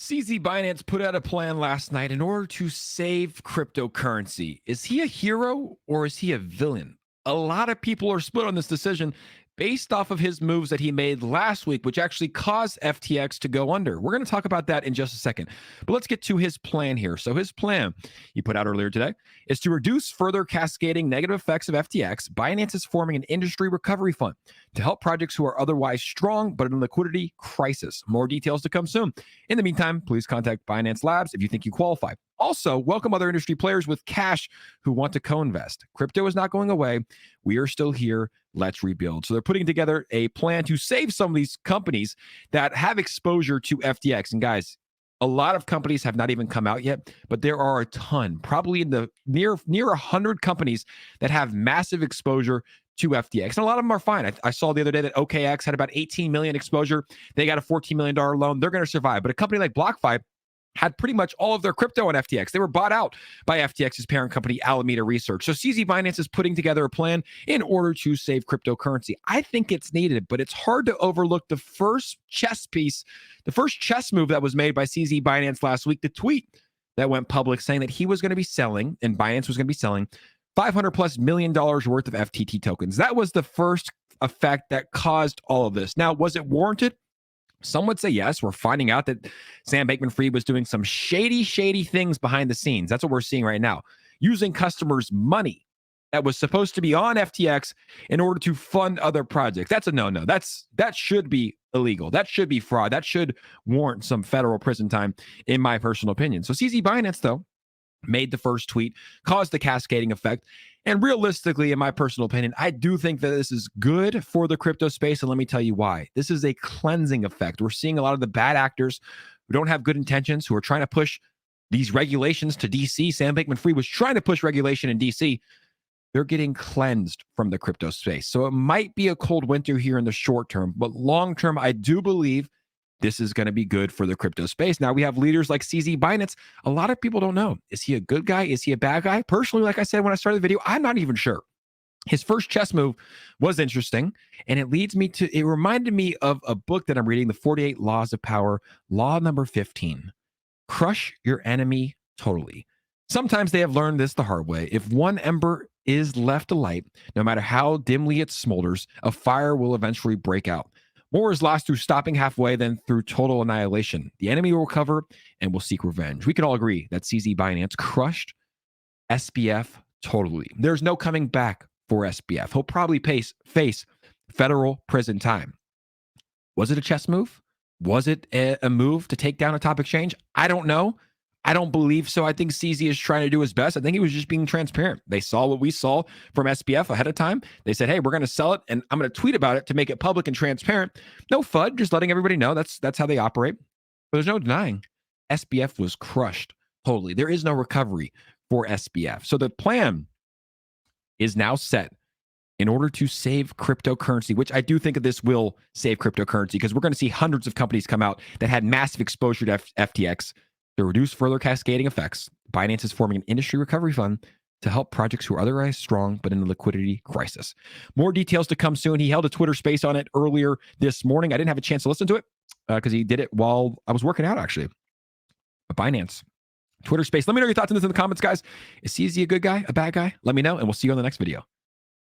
𝗖𝗎𝗡 put out a plan last night in order to save cryptocurrency. Is he a hero or is he a villain? A lot of people are split on this decision based off of his moves that he made last week, which actually caused FTX to go under. We're going to talk about that in just a second. But let's get to his plan here. So his plan he put out earlier today is to reduce further cascading negative effects of FTX. Binance is forming an industry recovery fund to help projects who are otherwise strong but in a liquidity crisis. More details to come soon. In the meantime, please contact Binance Labs if you think you qualify. Also, welcome other industry players with cash who want to co-invest. Crypto is not going away. We are still here. Let's rebuild. So they're putting together a plan to save some of these companies that have exposure to FTX. And guys, a lot of companies have not even come out yet, but there are a ton, probably in the near 100 companies that have massive exposure to FTX. And a lot of them are fine. I saw the other day that OKX had about 18 million exposure. They got a $14 million loan. They're going to survive. But a company like BlockFi had pretty much all of their crypto on FTX. They were bought out by FTX's parent company, Alameda Research. So 𝗖𝗎𝗡 is putting together a plan in order to save cryptocurrency. I think it's needed, but it's hard to overlook the first chess piece, the first chess move that was made by 𝗖𝗎𝗡 last week, the tweet that went public saying that he was going to be selling, and Binance was going to be selling, $500+ million worth of FTT tokens. That was the first effect that caused all of this. Now, was it warranted? Some would say yes. We're finding out that Sam Bankman-Fried was doing some shady things behind the scenes. That's what we're seeing right now. Using customers' money that was supposed to be on FTX in order to fund other projects. That's a no-no. That should be illegal. That should be fraud. That should warrant some federal prison time, in my personal opinion. So 𝗖𝗎𝗡, though, made the first tweet, caused the cascading effect. And realistically, in my personal opinion, I do think that this is good for the crypto space. And let me tell you why. This is a cleansing effect. We're seeing a lot of the bad actors who don't have good intentions, who are trying to push these regulations to DC. Sam Bankman-Fried was trying to push regulation in DC. They're getting cleansed from the crypto space. So it might be a cold winter here in the short term, but long term, I do believe this is going to be good for the crypto space. Now we have leaders like 𝗖𝗎𝗡. A lot of people don't know. Is he a good guy? Is he a bad guy? Personally, like I said when I started the video, I'm not even sure. His first chess move was interesting, and it reminded me of a book that I'm reading, The 48 Laws of Power, Law number 15. Crush your enemy totally. Sometimes they have learned this the hard way. If one ember is left alight, no matter how dimly it smolders, a fire will eventually break out. More is lost through stopping halfway than through total annihilation. The enemy will recover and will seek revenge. We can all agree that 𝗖𝗎𝗡 crushed SBF totally. There's no coming back for SBF. He'll probably face federal prison time. Was it a chess move? Was it a move to take down a top exchange? I don't know. I don't believe so. I think 𝗖𝗎 is trying to do his best. I think he was just being transparent. They saw what we saw from SBF ahead of time. They said, hey, we're going to sell it, and I'm going to tweet about it to make it public and transparent. No FUD, just letting everybody know that's how they operate. But there's no denying SBF was crushed totally. There is no recovery for SBF. So the plan is now set in order to save cryptocurrency, which I do think that this will save cryptocurrency because we're going to see hundreds of companies come out that had massive exposure to FTX. To reduce further cascading effects, Binance is forming an industry recovery fund to help projects who are otherwise strong but in a liquidity crisis. More details to come soon. He held a Twitter space on it earlier this morning. I didn't have a chance to listen to it because he did it while I was working out, actually. But Binance, Twitter space. Let me know your thoughts on this in the comments, guys. Is 𝗖𝗎𝗡 a good guy, a bad guy? Let me know, and we'll see you on the next video.